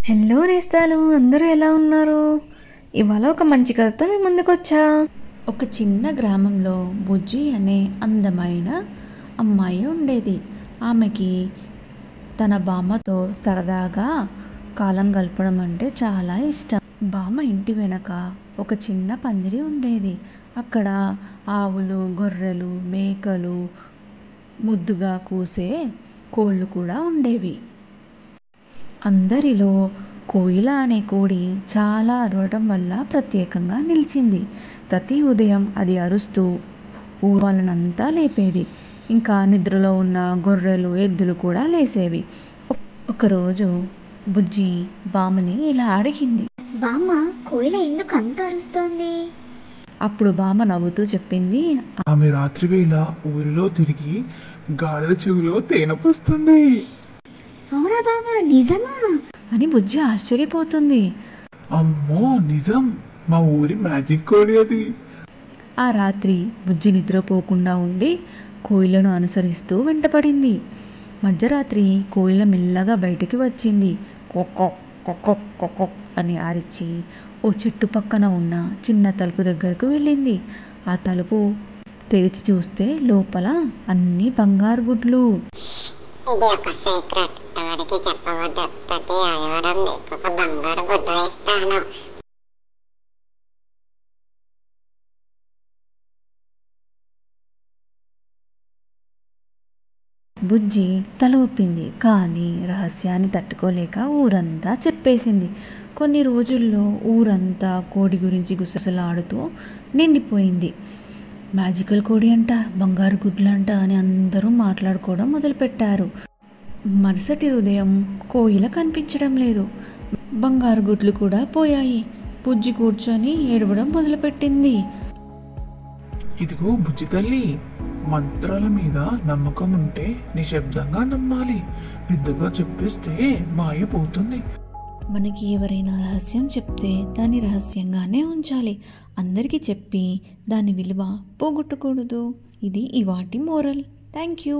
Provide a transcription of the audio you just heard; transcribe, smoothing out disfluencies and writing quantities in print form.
Hello నేస్తాలు, అందరూ ఎలా ఉన్నారు? ఇవాళ ఒక మంచి కథతో మీ ముందుకొచ్చా. ఒక చిన్న గ్రామంలో బుజ్జి అనే అందమైన అమ్మాయి ఉండేది. ఆమెకి తన బామ్మతో సరదాగా కాలం గడపడం అంటే చాలా ఇష్టం. బామ్మ ఇంటి వెనక ఒక చిన్న పందిరి ఉండేది. అక్కడ ఆవులు, గొర్రెలు, మేకలు, ముద్దుగా కూసే కోళ్ళు కూడా ఉండేవి. అందరిలో కోయిల అనే కోడి చాలా అరవడం వల్ల ప్రత్యేకంగా నిలిచింది. ప్రతి ఉదయం అది అరుస్తూ ఊళ్ళనంతా లేపేది. ఇంకా నిద్రలో ఉన్న గొర్రెలు, ఎద్దులు కూడా లేసేవి. ఒకరోజు బుజ్జి బామ్మని ఇలా అడిగింది, బామ్మ, కోయిల ఎందుకు అంత అరుస్తోంది? అప్పుడు బామ్మ నవ్వుతూ చెప్పింది, ఆమె రాత్రివేళ ఊరిలో తిరిగి గాడిద చెవిలో తేనె పోస్తుంది అవునా బామ్మ, నిజమా? అని బుజ్జి ఆశ్చర్యపోతుంది. అమ్మో నిజం, మా ఊరి మ్యాజిక్ కోడి అది. ఆ రాత్రి బుజ్జి నిద్రపోకుండా ఉండి కోయిలను అనుసరిస్తూ వెంటపడింది. మధ్యరాత్రి కోయిల మెల్లగా బయటికి వచ్చింది. కొక్కో కొక్కో కొక్కో అని అరిచి ఓ చెట్టు పక్కన ఉన్న చిన్న తలుపు దగ్గరకు వెళ్ళింది. ఆ తలుపు తెరిచి చూస్తే లోపల అన్ని బంగారు గుడ్లు. ఇది ఒక సీక్రెట్, ఎవరికి చెప్పవద్దు. ప్రతి ఆదివారం నీకు ఒక బంగారు గుడ్డ ఇస్తాను. బుజ్జి తల ఊపింది, కానీ రహస్యాన్ని తట్టుకోలేక ఊరంతా చెప్పేసింది. కొన్ని రోజుల్లో ఊరంతా కోడి గురించి గుసగుసలాడుతూ నిండిపోయింది. మ్యాజికల్ కోడి అంట, బంగారు గుడ్లంట అని అందరూ మాట్లాడుకోవడం మొదలుపెట్టారు. మరుసటి ఉదయం కోయిల కనిపించడం లేదు. బంగారు గుడ్లు కూడా పోయాయి. బుజ్జి కూర్చొని ఏడవడం మొదలుపెట్టింది. ఇదిగో బుజ్జి తల్లి, మంత్రాల మీద నమ్మకం ఉంటే నిశ్శబ్దంగా నమ్మాలి. పెద్దగా చెప్పేస్తే మాయపోతుంది. మనకి ఎవరైనా రహస్యం చెప్తే దాన్ని రహస్యంగానే ఉంచాలి. అందరికీ చెప్పి దాని విలువ పోగొట్టకూడదు. ఇది ఇవాటి మోరల్. Thank you.